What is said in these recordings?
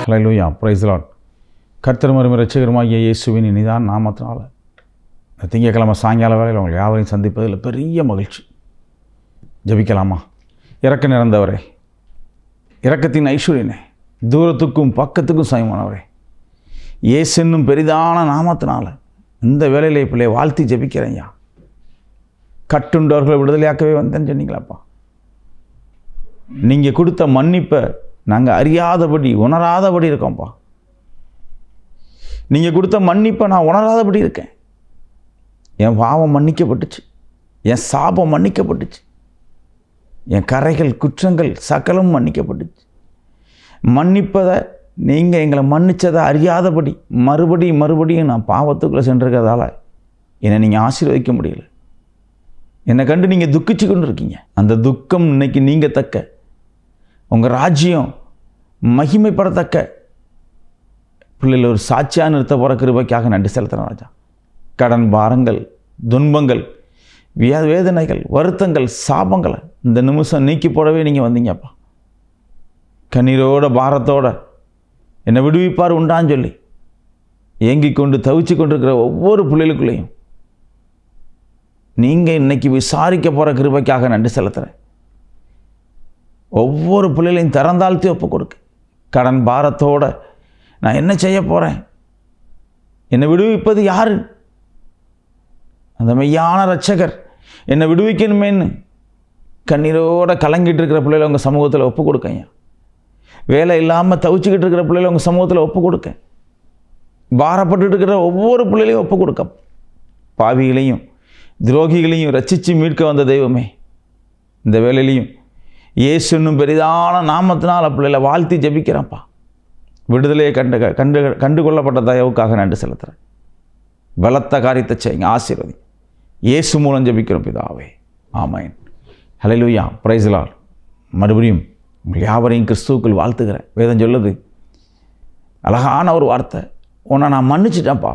Hallelujah, price the Lord. கர்த்தரும் இரட்சகருமாகிய இயேசுவின் இனிதான நாமத்தினால இந்த திங்கட்கிழமை சாயங்கால வேளையில் உங்கள் யாவரையும் சந்திப்பதில் பெரிய மகிழ்ச்சி. ஜெபிக்கலாமா? இரக்க நிறைந்தவரே, இரக்கத்தின் ஐஸ்வர்யனே, தூரத்துக்கும் பக்கத்துக்கும் சமமானவரே, இயேசு என்னும் பெரிதான நாமத்தினால இந்த வேளையிலே பிள்ளை வாழ்த்தி ஜெபிக்கிறேன்யா. கட்டுண்டவர்களை விடுதலையாக்கவே வந்தேன்னு சொன்னீங்களாப்பா. நீங்கள் கொடுத்த மன்னிப்பை நாங்கள் அறியாதபடி உணராதபடி இருக்கோம்ப்பா. நீங்கள் கொடுத்த மன்னிப்பை நான் உணராதபடி இருக்கேன். என் பாவம் மன்னிக்கப்பட்டுச்சு, என் சாபம் மன்னிக்கப்பட்டுச்சு, என் கரைகள் குற்றங்கள் சகலம் மன்னிக்கப்பட்டுச்சு. மன்னிப்பதை நீங்கள் எங்களை மன்னித்ததை அறியாதபடி மறுபடியும் நான் பாவத்துக்குள்ளே சென்றிருக்கிறதால என்னை நீங்கள் ஆசீர்வதிக்க முடியல. என்னை கண்டு நீங்கள் துக்கிச்சு கொண்டு இருக்கீங்க. அந்த துக்கம் இன்னைக்கு நீங்கள் தக்க, உங்கள் ராஜ்யம் மகிமைப்படத்தக்க பிள்ளைகள் ஒரு சாட்சியாக நிறுத்த போகிற கிருபைக்காக நன்றி செலுத்துகிறேன் ராஜா. கடன் பாரங்கள், துன்பங்கள், வேதனைகள், வருத்தங்கள், சாபங்களை இந்த நிமிஷம் நீக்கி போடவே நீங்கள் வந்தீங்கப்பா. கண்ணீரோட பாரத்தோட என்னை விடுவிப்பார் உண்டான்னு சொல்லி ஏங்கி கொண்டு தவிச்சு கொண்டிருக்கிற ஒவ்வொரு பிள்ளைகளுக்குள்ளேயும் நீங்கள் இன்னைக்கு விசாரிக்க போகிற கிருபைக்காக நன்றி செலுத்துகிறேன். ஒவ்வொரு பிள்ளைகளையும் திறந்தாழ்த்தி ஒப்பு கொடுக்க. கடன் பாரத்தோடு நான் என்ன செய்ய போகிறேன், என்னை விடுவிப்பது யார், அந்த மெய்யான இரட்சகர் என்னை விடுவிக்கணுமேன்னு கண்ணீரோடு கலங்கிட்டு இருக்கிற பிள்ளைகளை உங்கள் சமூகத்தில் ஒப்பு கொடுக்கங்க. வேலை இல்லாமல் தவிச்சுக்கிட்டு இருக்கிற பிள்ளைகளை உங்கள் சமூகத்தில் ஒப்பு கொடுக்க. பாரப்பட்டு இருக்கிற ஒவ்வொரு பிள்ளைகளையும் ஒப்பு கொடுக்க. பாவிகளையும் துரோகிகளையும் ரட்சித்து மீட்க வந்த தெய்வமே, இந்த வேலையிலையும் இயேசு என்னும் பெரிதான நாமத்தினால் பிள்ளைகளை வாழ்த்தி ஜெபிக்கிறேன்ப்பா. விடுதலையை கண்டு கொள்ளப்பட்ட தயவுக்காக நன்றி செலுத்துகிறேன். பலத்த காரியத்தை செய்யுங்க, ஆசீர்வதி. இயேசு மூலம் ஜெபிக்கிறோம் பிதாவே, ஆமென். ஹல்லேலூயா, பிரைஸ் தி லார்ட். மறுபடியும் உங்கள் யாவரையும் கிறிஸ்துவுக்குள் வாழ்த்துக்கிறேன். வேதம் சொல்லுது, அழகான ஒரு வார்த்தை, உன்னை நான் மன்னிச்சிட்டேன்ப்பா,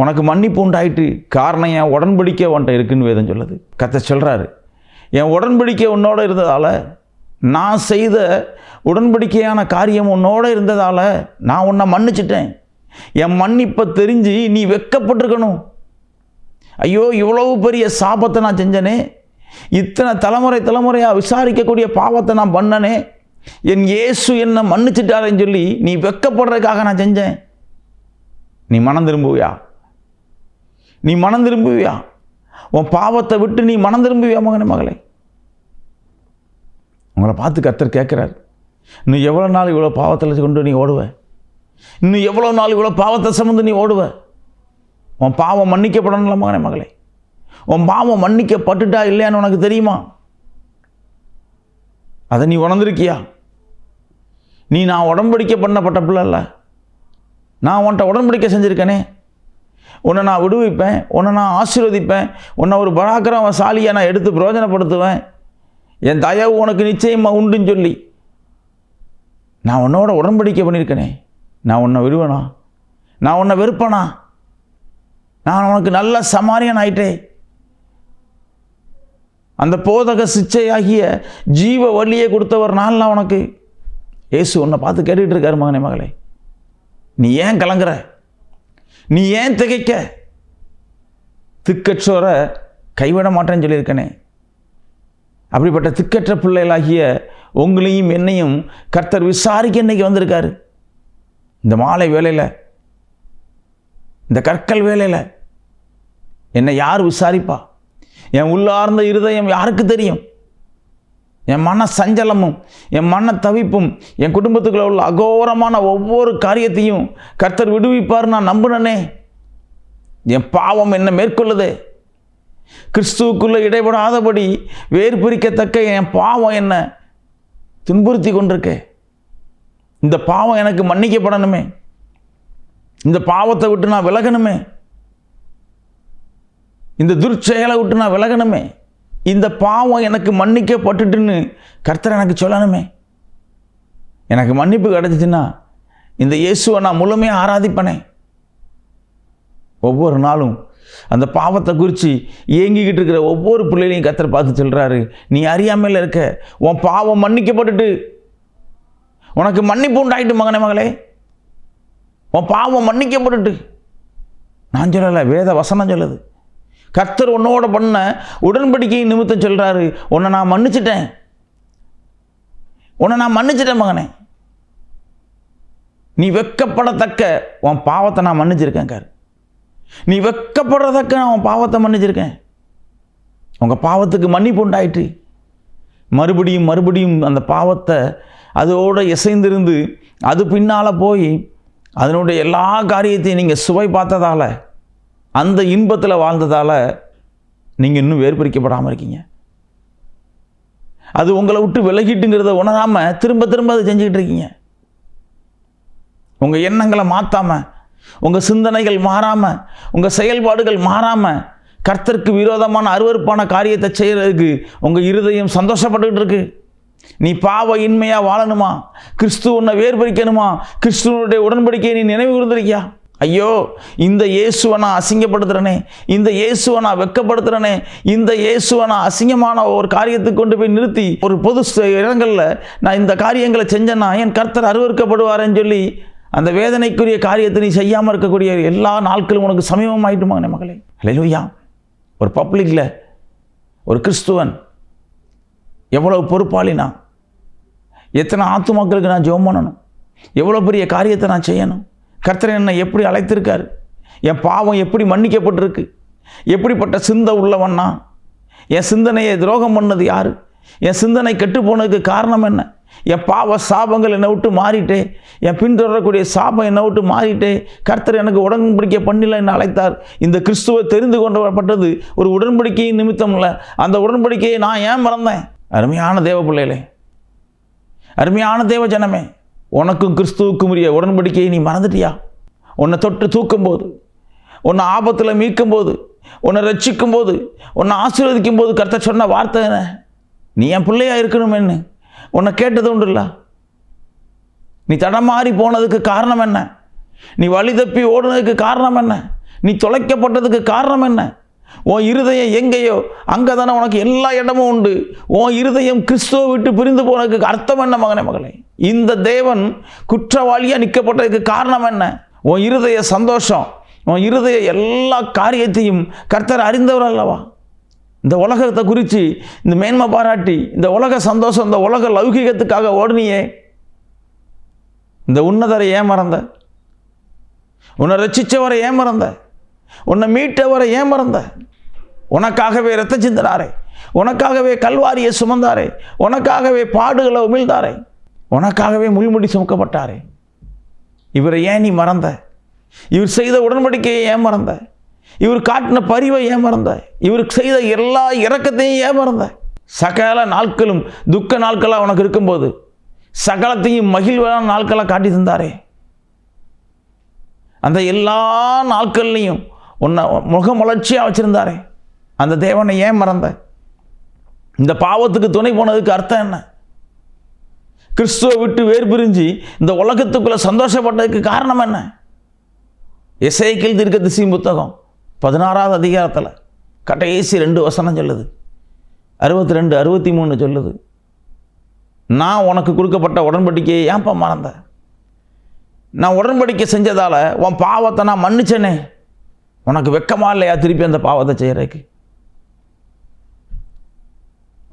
உனக்கு மன்னிப்பு உண்டாயிட்டு, காரணம் என் உடன்படிக்கை உன்ட்ட இருக்குன்னு வேதம் சொல்லுது. கர்த்தர் சொல்கிறாரு, என் உடன்படிக்கை உன்னோட இருந்ததால், நான் செய்த உடன்படிக்கையான காரியம் உன்னோட இருந்ததால் நான் உன்னை மன்னிச்சிட்டேன். என் மன்னிப்பை தெரிஞ்சு நீ வெட்கப்பட்டிருக்கணும். ஐயோ, இவ்வளவு பெரிய சாபத்தை நான் செஞ்சனே, இத்தனை தலைமுறையாக விசாரிக்கக்கூடிய பாவத்தை நான் பண்ணனே, என் இயேசு என்னை மன்னிச்சிட்டாருன்னு சொல்லி நீ வெட்கப்படுறதுக்காக நான் செஞ்சேன். நீ மனம் திரும்புவியா? நீ மனம் திரும்புவியா? உன் பாவத்தை விட்டு நீ மனம் திரும்புவியா மகனே, மகளே? உங்களை பார்த்து கர்த்தர் கேட்குறாரு, இன்னும் எவ்வளோ நாள் இவ்வளோ பாவத்தில் கொண்டு நீ ஓடுவ? இன்னும் எவ்வளோ நாள் இவ்வளோ பாவத்தை சுமந்து நீ ஓடுவ? உன் பாவம் மன்னிக்கப்படணும்ல மகனே, மகளே. உன் பாவம் மன்னிக்கப்பட்டுட்டா இல்லையான்னு உனக்கு தெரியுமா? அதை நீ உணர்ந்திருக்கியா? நீ நான் உடன்படிக்கை பண்ணப்பட்ட பிள்ளை இல்லை, நான் உன்ட்ட உடன்படிக்கை செஞ்சுருக்கேனே. உன்னை நான் விடுவிப்பேன், உன்னை நான் ஆசீர்வதிப்பேன், உன்னை ஒரு பராக்கிரமசாலியை நான் எடுத்து பிரயோஜனப்படுத்துவேன், என் தயவு உனக்கு நிச்சயமாக உண்டுன்னு சொல்லி நான் உன்னோட உடன்படிக்கை பண்ணியிருக்கேனே. நான் உன்னை விடுவேனா? நான் உன்னை வெறுப்பேனா? நான் உனக்கு நல்ல சமாரியன் ஆயிட்டே. அந்த போதக சிச்சையாகிய ஜீவ வழியை கொடுத்தவர் நான் உனக்கு. இயேசு உன்னை பார்த்து கேட்டுக்கிட்டு இருக்காரு, மகனே, மகளே. நீ ஏன் கலங்குற? நீ ஏன் திகைக்க? திக்கற்றோரை கைவிட மாட்டேன்னு சொல்லியிருக்கனே. அப்படிப்பட்ட திக்கற்ற பிள்ளைகளாகிய உங்களையும் என்னையும் கர்த்தர் விசாரிக்க இன்னைக்கு வந்திருக்காரு. இந்த மாலை வேளையில், இந்த கற்கள் வேளையில் என்னை யார் விசாரிப்பா? என் உள்ளார்ந்த இருதயம் யாருக்கு தெரியும்? என் மன சஞ்சலமும் என் மன தவிப்பும் என் குடும்பத்துக்குள்ள உள்ள அகோரமான ஒவ்வொரு காரியத்தையும் கர்த்தர் விடுவிப்பார் நான் நம்பினனே. என் பாவம் என்ன மேற்கொள்ளுது? கிறிஸ்துவுக்குள்ளே இடைபடாதபடி வேறு பிரிக்கத்தக்க என் பாவம் என்ன துன்புறுத்தி கொண்டிருக்கே. இந்த பாவம் எனக்கு மன்னிக்கப்படணுமே. இந்த பாவத்தை விட்டு நான் விலகணுமே. இந்த துர்ச்செயலை விட்டு நான் விலகணுமே. இந்த பாவம் எனக்கு மன்னிக்கப்பட்டுட்டுன்னு கர்த்தர் எனக்கு சொல்லணுமே. எனக்கு மன்னிப்பு கிடைச்சிச்சுன்னா இந்த இயேசுவை நான் முழுமையாக ஆராதிப்பனே. ஒவ்வொரு நாளும் அந்த பாவத்தை குறித்து ஏங்கிக்கிட்டு இருக்கிற ஒவ்வொரு பிள்ளைகளையும் கர்த்தர் பார்த்து சொல்கிறாரு, நீ அறியாமையில் இருக்க, உன் பாவம் மன்னிக்கப்பட்டுட்டு, உனக்கு மன்னிப்பு உண்டாயிட்டு மகனே மகளே, உன் பாவம் மன்னிக்கப்பட்டுட்டு. நான் சொல்லலை, வேத வசனம் சொல்லுது. கர்த்தர் உன்னோட பண்ண உடன்படிக்கை நிமித்தம் சொல்கிறாரு, உன்னை நான் மன்னிச்சிட்டேன், உன்னை நான் மன்னிச்சிட்டேன் மகனே, நீ வெட்கப்படத்தக்க உன் பாவத்தை நான் மன்னிச்சிருக்கேன். நீ வெட்கப்படுறதக்க நான் உன் பாவத்தை மன்னிச்சிருக்கேன். உங்கள் பாவத்துக்கு மன்னிப்பு உண்டாயிற்று. மறுபடியும் மறுபடியும் அந்த பாவத்தை அதோடு இசைந்திருந்து அது பின்னால் போய் அதனுடைய எல்லா காரியத்தையும் நீங்கள் சுவை பார்த்ததால், அந்த இன்பத்தில் வாழ்ந்ததால் நீங்கள் இன்னும் வேறுபிரிக்கப்படாமல் இருக்கீங்க. அது உங்களை விட்டு விலகிட்டுங்கிறத உணராமல் திரும்ப திரும்ப அதை செஞ்சுக்கிட்டு இருக்கீங்க. உங்கள் எண்ணங்களை மாற்றாமல், உங்கள் சிந்தனைகள் மாறாமல், உங்கள் செயல்பாடுகள் மாறாமல் கர்த்தருக்கு விரோதமான அருவருப்பான காரியத்தை செய்கிறதுக்கு உங்கள் இருதயம் சந்தோஷப்பட்டுக்கிட்டு இருக்கு. நீ பாவ இன்மையாக வாழணுமா? கிறிஸ்து உன்னை வேறுபரிக்கணுமா? கிறிஸ்துவனுடைய உடன்படிக்கையை நீ நினைவு கூர்ந்திருக்கியா? ஐயோ, இந்த இயேசுவை நான் அசிங்கப்படுத்துகிறேனே, இந்த இயேசுவை நான் வெட்கப்படுத்துகிறேனே, இந்த இயேசுவை நான் அசிங்கமான ஒரு காரியத்துக்கு கொண்டு போய் நிறுத்தி ஒரு பொது இடங்களில் நான் இந்த காரியங்களை செஞ்சேன்னா என் கர்த்தர் அருவருக்கப்படுவாரேன்னு சொல்லி அந்த வேதனைக்குரிய காரியத்தை நீ செய்யாமல் இருக்கக்கூடிய எல்லா நாட்களும் உனக்கு சமீபமாயிட்டுமா மகளே? அல்லேலூயா. ஒரு பப்ளிக்கில் ஒரு கிறிஸ்துவன் எவ்வளவு பொறுப்பாளினா, எத்தனை ஆத்துமாக்களுக்கு நான் ஜெபம் பண்ணணும், எவ்வளோ பெரிய காரியத்தை நான் செய்யணும், கர்த்தர் என்னை எப்படி அழைத்திருக்காரு, என் பாவம் எப்படி மன்னிக்கப்பட்டிருக்கு, எப்படிப்பட்ட சிந்தை உள்ளவன்னா, என் சிந்தனையை துரோகம் பண்ணது யார், என் சிந்தனை கெட்டு போனதுக்கு காரணம் என்ன, என் பாவ சாபங்கள் என்னை விட்டு மாறிட்டே, என் பின்தொடரக்கூடிய சாபம் என்னை விட்டு மாறிட்டே, கர்த்தர் எனக்கு உடன்படிக்கை பண்ணல என்று அழைத்தார். இந்த கிறிஸ்துவை தெரிந்து கொண்டப்பட்டது ஒரு உடன்படிக்கையின் நிமித்தம் இல்லை. அந்த உடன்படிக்கையை நான் ஏன் மறந்தேன்? அருமையான தேவ பிள்ளைகளே, அருமையான தேவ ஜனமே, உனக்கும் கிறிஸ்துவுக்கும் உரிய உடன்படிக்கையை நீ மறந்துட்டியா? உன்னை தொட்டு தூக்கும்போது, உன்னை ஆபத்தில் மீட்கும் போது, உன்னை ரட்சிக்கும் போது, உன்னை ஆசீர்வதிக்கும் போது கர்த்தர் சொன்ன வார்த்தை என்ன? நீ என் பிள்ளையா இருக்கணும்னு உன்னை கேட்டது உண்டு இல்லை? நீ தடமாறி போனதுக்கு காரணம் என்ன? நீ வழி தப்பி ஓடுனதுக்கு காரணம் என்ன? நீ தொலைக்கப்பட்டதுக்கு காரணம் என்ன? உன் இருதயம் எங்கேயோ அங்கே தானே உனக்கு எல்லா இடமும் உண்டு. உன் இருதயம் கிறிஸ்துவை விட்டு பிரிந்து போனதுக்கு அர்த்தம் என்ன மகனே மகளே? இந்த தேவன் குற்றவாளியாக நிற்கப்பட்டதுக்கு காரணம் என்ன? உன் இருதய சந்தோஷம், உன் இருதய எல்லா காரியத்தையும் கர்த்தர் அறிந்தவர் அல்லவா? இந்த உலகத்தை குறித்து இந்த மேன்மை பாராட்டி, இந்த உலக சந்தோஷம், இந்த உலக லௌகிகத்துக்காக ஓடுனியே, இந்த உன்னதரை ஏன் மறந்த? உன்னை ரட்சித்தவரை ஏன் மறந்த? உன்னை மீட்டவரை ஏன் மறந்த? உனக்காகவே இரத்த சிந்தினாரே, உனக்காகவே கல்வாரியை சுமந்தாரே, உனக்காகவே பாடுகளை உமிழ்ந்தாரே, உனக்காகவே முள்முடி சுமக்கப்பட்டாரே, இவரை ஏன் நீ மறந்த? இவர் செய்த உடன்படிக்கையை ஏன் மறந்த? இவர் காட்டின பரிவை ஏன் மறந்த? இவருக்கு செய்த எல்லா இரக்கத்தையும் ஏன் மறந்த? சகல நாட்களும் துக்க நாட்களாக உனக்கு இருக்கும்போது சகலத்தையும் மகிழ்வான நாட்களாக காட்டி தந்தாரே, அந்த எல்லா நாட்கள்லையும் உன்னை முகமலர்ச்சியாக வச்சுருந்தாரே, அந்த தேவனை ஏன் மறந்த? இந்த பாவத்துக்கு துணை போனதுக்கு அர்த்தம் என்ன? கிறிஸ்துவை விட்டு வேறு பிரிஞ்சு இந்த உலகத்துக்குள்ளே சந்தோஷப்பட்டதுக்கு காரணம் என்ன? எசேக்கியேல் தீர்க்கதரிசியின் புத்தகம் 16வது அதிகாரத்தில் கடைசி 2 வசனம் சொல்லுது, 62, 63 சொல்லுது, நான் உனக்கு கொடுக்கப்பட்ட உடன்படிக்கையை ஏன்ப்பா மறந்த? நான் உடன்படிக்கை செஞ்சதால் உன் பாவத்தை நான் மன்னிச்சேனே, உனக்கு வெக்கமா இல்லையா திருப்பி அந்த பாவத்தை செய்கிறதுக்கு?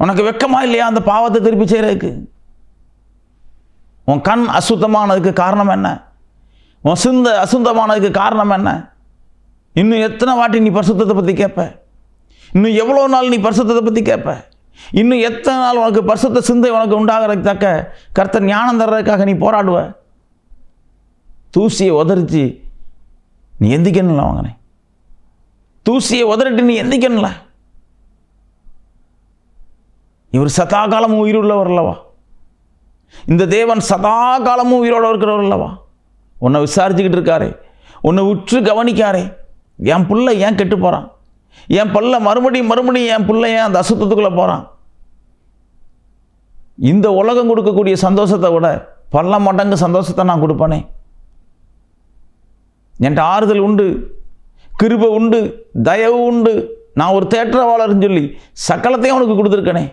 உனக்கு வெக்கமா இல்லையா அந்த பாவத்தை திருப்பி செய்கிறதுக்கு? உன் கண் அசுத்தமானதுக்கு காரணம் என்ன? உன் சிந்தை அசுத்தமானதுக்கு காரணம் என்ன? இன்னும் எத்தனை வாட்டி நீ பரிசுத்தத்தை பற்றி கேட்ப? இன்னும் எவ்வளோ நாள் நீ பரிசுத்தத்தை பற்றி கேட்ப? இன்னும் எத்தனை நாள் உனக்கு பரிசுத்த சிந்தை உனக்கு உண்டாகிறதுக்காக கர்த்தர் ஞானம் தர்றதுக்காக நீ போராடுவ? தூசியை உதறிச்சு நீ எந்திக்கணும்ல வாங்கினே, தூசியை உதறிட்டு நீ எந்திக்கணும்ல. இவர் சதா காலமும் உயிருள்ளவர் அல்லவா? இந்த தேவன் சதா காலமும் உயிரோடு இருக்கிறவர் அல்லவா? உன்னை விசாரிச்சுக்கிட்டு இருக்காரே, உன்னை உற்று கவனிக்காரே, என் பிள்ளை ஏன் கெட்டு போகிறான், என் பிள்ளை மறுபடியும் என் பிள்ளை ஏன் அந்த அசுத்தத்துக்குள்ளே போகிறான்? இந்த உலகம் கொடுக்கக்கூடிய சந்தோஷத்தை விட பல மடங்கு சந்தோஷத்தை நான் கொடுப்பேனே. என்கிட்ட ஆறுதல் உண்டு, கிருபை உண்டு, தயவு உண்டு, நான் ஒரு தேற்றவாளர்னு சொல்லி சகலத்தையும் அவனுக்கு கொடுத்துருக்கனே.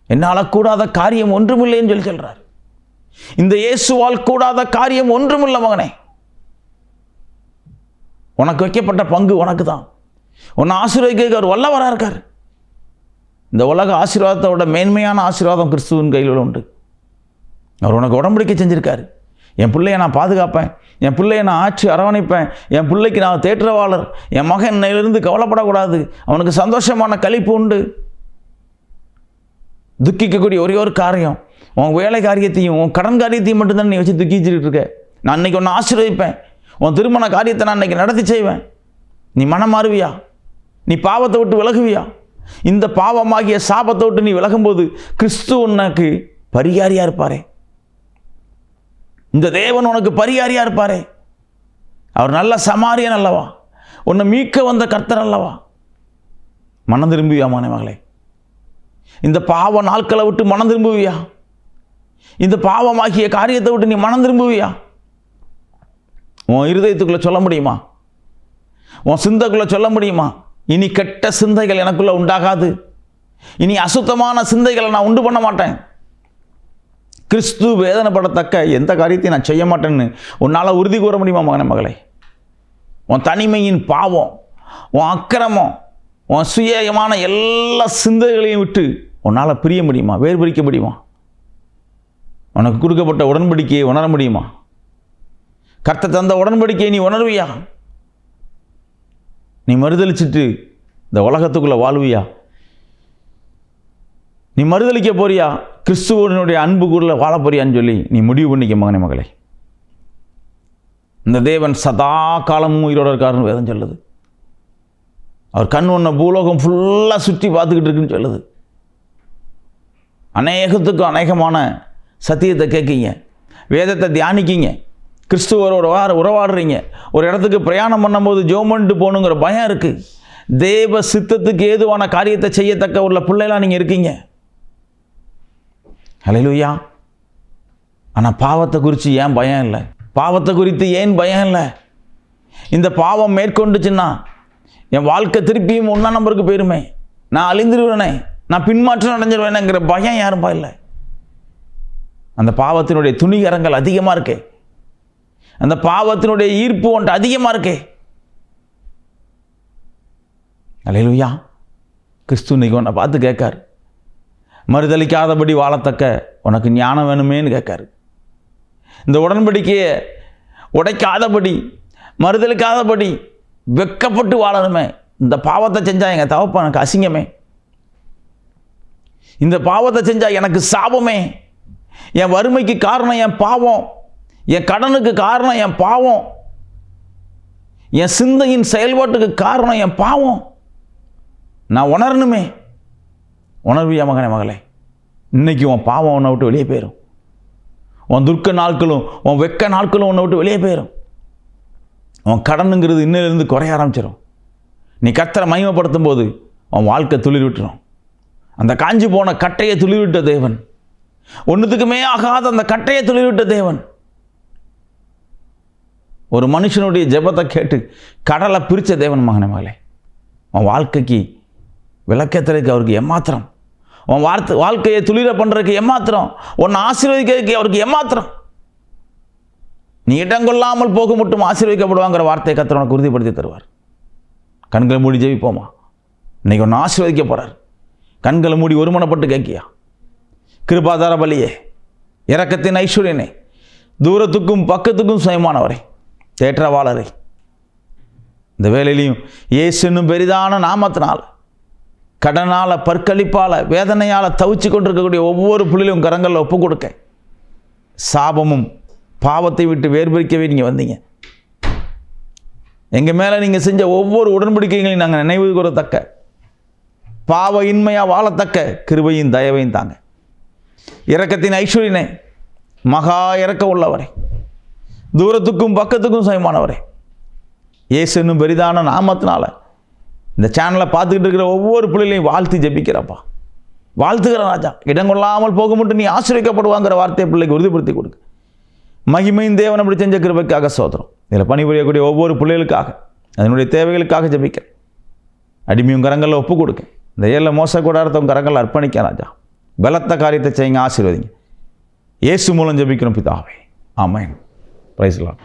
என்னால் கூடாத காரியம் ஒன்றுமில்லைன்னு சொல்கிறார். இந்த இயேசுவால் கூடாத காரியம் ஒன்றுமில்லை மகனே. உனக்கு வைக்கப்பட்ட பங்கு உனக்கு தான். உன்னை ஆசீர்வதிக்க அவர் வல்லவராக இருக்கார். இந்த உலக ஆசீர்வாதத்தோட மேன்மையான ஆசீர்வாதம் கிறிஸ்துவின் கையில் உண்டு. அவர் உனக்கு உடன்படிக்கை செஞ்சுருக்காரு. என் பிள்ளையை நான் பாதுகாப்பேன், என் பிள்ளையை நான் ஆட்சி அரவணைப்பேன், என் பிள்ளைக்கு நான் தேற்றவாளர், என் மகன் என்னிலிருந்து கவலைப்படக்கூடாது, அவனுக்கு சந்தோஷமான களிப்பு உண்டு. துக்கிக்கக்கூடிய ஒரே ஒரு காரியம், உன் வேலை காரியத்தையும் உன் கடன் காரியத்தையும் மட்டும்தான் நீ வச்சு துக்கிச்சுட்டு இருக்க. நான் இன்னைக்கு உன்னை ஆசீர்வதிப்பேன், உன் திருமண காரியத்தை நான் இன்னைக்கு நடத்தி செய்வேன். நீ மனம் மாறுவியா? நீ பாவத்தை விட்டு விலகுவியா? இந்த பாவமாகிய சாபத்தை விட்டு நீ விலகும்போது கிறிஸ்து உனக்கு பரிகாரியா இருப்பாரே. இந்த தேவன் உனக்கு பரிகாரியா இருப்பாரே. அவர் நல்ல சமாரியன் அல்லவா? உன்னை மீட்க வந்த கர்த்தர் அல்லவா? மனம் திரும்புவியா மகனே? இந்த பாவ நாட்களை விட்டு மனம் திரும்புவியா? இந்த பாவமாகிய காரியத்தை விட்டு நீ மனம் திரும்புவியா? உன் இருதயத்துக்குள்ள சொல்ல முடியுமா? உன் சிந்தைக்குள்ள சொல்ல முடியுமா? இனி கெட்ட சிந்தைகள் எனக்குள்ள உண்டாகாது, இனி அசுத்தமான சிந்தைகளை நான் உண்டு பண்ண மாட்டேன், கிறிஸ்து வேதனைப்படத்தக்க எந்த காரியத்தையும் நான் செய்ய மாட்டேன்னு உன்னால் உறுதி கூற முடியுமா மகனே? உன் தனிமையின் பாவம், உன் அக்கிரமம், உன் சுயமான எல்லா சிந்தைகளையும் விட்டு உன்னால் பிரிய முடியுமா? வேறு பிரிக்க முடியுமா? உனக்கு கொடுக்கப்பட்ட உடன்படிக்கையை உணர முடியுமா? கர்த்தர் தந்த உடன்படிக்கையை நீ உணர்வியா? நீ மறுதளிச்சுட்டு இந்த உலகத்துக்குள்ளே வாழ்வியா? நீ மறுதளிக்க போறியா? கிறிஸ்துவனுடைய அன்புக்குள்ள வாழ போறியான்னு சொல்லி நீ முடிவு பண்ணிக்க மகனே. இந்த தேவன் சதா காலமும் உயிரோட இருக்காருன்னு வேதம் சொல்லுது. அவர் கண் ஒன்றை பூலோகம் ஃபுல்லாக சுற்றி பார்த்துக்கிட்டு இருக்குன்னு சொல்லுது. அநேகத்துக்கும் அநேகமான சத்தியத்தை கேட்கீங்க, வேதத்தை தியானிக்கிங்க, கிறிஸ்துவரோட உறவாடுறீங்க. ஒரு இடத்துக்கு பிரயாணம் பண்ணும்போது ஜெபம் பண்ணிட்டு போகணுங்கிற பயம் இருக்குது. தேவ சித்தத்துக்கு ஏதுவான காரியத்தை செய்யத்தக்க உள்ள பிள்ளைலாம் நீங்கள் இருக்கீங்க. ஹல்லேலூயா. ஆனால் பாவத்தை குறித்து ஏன் பயம் இல்லை? பாவத்தை குறித்து ஏன் பயம் இல்லை? இந்த பாவம் மேற்கொண்டுச்சுன்னா என் வாழ்க்கை திருப்பியும் 1ஆம் நம்பருக்கு போயிருமே, நான் அழிந்துருவேனே, நான் பின்மாற்றம் அடைஞ்சிருவேனேங்கிற பயம் யாரும்பா இல்லை. அந்த பாவத்தினுடைய துணிகரங்கள் அதிகமாக இருக்கே, அந்த பாவத்தினுடைய ஈர்ப்பு ஒன்று அதிகமாக இருக்கே. ஹல்லேலூயா. கிறிஸ்து இன்னைக்கு உன்னை பார்த்து கேட்காரு, மறுதளிக்காதபடி வாழத்தக்க உனக்கு ஞானம் வேணுமேன்னு கேட்காரு. இந்த உடன்படிக்கையை உடைக்காதபடி, மறுதளிக்காதபடி வெக்கப்பட்டு வாழணுமே. இந்த பாவத்தை செஞ்சால் எங்கள் தகப்பன் எனக்கு அசிங்கமே, இந்த பாவத்தை செஞ்சால் எனக்கு சாபமே, என் வறுமைக்கு காரணம் என் பாவம், என் கடனுக்கு காரணம் என் பாவம், என் சிந்தையின் செயல்பாட்டுக்கு காரணம் என் பாவம், நான் உணரணுமே. உணர்வியா மகனே? இன்னைக்கு உன் பாவம் உன்னை விட்டு வெளியே போயிடும். உன் துர்க்க நாட்களும் உன் வெக்க நாட்களும் உன்னை விட்டு வெளியே போயிடும். உன் கடனுங்கிறது இன்னிலிருந்து குறைய ஆரம்பிச்சிடும். நீ கர்த்தரை மகிமைப்படுத்தும் போது உன் வாழ்க்கை துளிர் விட்டுரும். அந்த காஞ்சி போன கட்டையை துளிர்விட்ட தேவன், ஒன்றுத்துக்குமே ஆகாத அந்த கட்டையை துளிர்விட்ட தேவன், ஒரு மனுஷனுடைய ஜெபத்தை கேட்டு கடலை பிரித்த தேவன் மகனே. உன் வாழ்க்கைக்கு விளக்கத்துறதுக்கு அவருக்கு ஏமாத்திரம், உன் வாழ்க்கையை துளிர பண்ணுறதுக்கு ஏமாத்திரம், உன்னை ஆசீர்வதிக்கிறதுக்கு அவருக்கு ஏமாத்திரம். நீ இடங்கொள்ளாமல் போக மட்டும் ஆசீர்வதிக்கப்படுவாங்கிற வார்த்தையை கர்த்தர் உனக்கு உறுதிப்படுத்தி தருவார். கண்களை மூடி ஜெபிப்போமா? இன்னைக்கு ஒன்று ஆசீர்வதிக்க போகிறார். கண்களை மூடி ஒருமனப்பட்டு கேட்கியா? கிருபாதார பலியே, இரக்கத்தின் ஐஸ்வர்யனே, தூரத்துக்கும் பக்கத்துக்கும் சுயமானவரே, தேற்றவாளரை, இந்த வேலையிலையும் இயேசுன்னு பெரிதான நாமத்தினால், கடனால், பற்களிப்பால், வேதனையால் தவிச்சு கொண்டிருக்கக்கூடிய ஒவ்வொரு புள்ளிலும் கரங்களில் ஒப்பு கொடுக்க, சாபமும் பாவத்தை விட்டு வேறுபிரிக்கவே நீங்கள் வந்தீங்க. எங்கள் மேலே நீங்கள் செஞ்ச ஒவ்வொரு உடன்படிக்கைகளையும் நாங்கள் நினைவு கூறத்தக்க, பாவ இன்மையாக வாழத்தக்க கிருபையும் தயவையும் தாங்க. இரக்கத்தின் ஐஸ்வர்யனே, மகா இரக்க உள்ளவரே, தூரத்துக்கும் பக்கத்துக்கும் சுயமானவரே, இயேசு என்னும் பெரிதான நாமத்தினால இந்த சேனலை பார்த்துக்கிட்டு இருக்கிற ஒவ்வொரு பிள்ளைகளையும் வாழ்த்து ஜெபிக்கிறப்பா. வாழ்த்துக்கிற ராஜா, இடங்கொள்ளாமல் போக மட்டும் நீ ஆசீர்வதிக்கப்படுவாங்கிற வார்த்தையை பிள்ளைக்கு உறுதிப்படுத்தி கொடுக்கு. மகிமையின் தேவன் அப்படி செஞ்ச கிருபைக்காக சோதரம். இதில் பணிபுரியக்கூடிய ஒவ்வொரு பிள்ளைகளுக்காக, அதனுடைய தேவைகளுக்காக ஜெபிக்கிறேன். அடிமையும் கரங்களில் ஒப்பு கொடுக்க, இந்த ஏழில் மோச கூடாரத்தவங்க கரங்களில் அர்ப்பணிக்க ராஜா. பலத்த காரியத்தை செய்யுங்க, ஆசீர்வதிங்க. இயேசு மூலம் ஜெபிக்கிறோம் பிதாவே. ஆமென். Praise the Lord.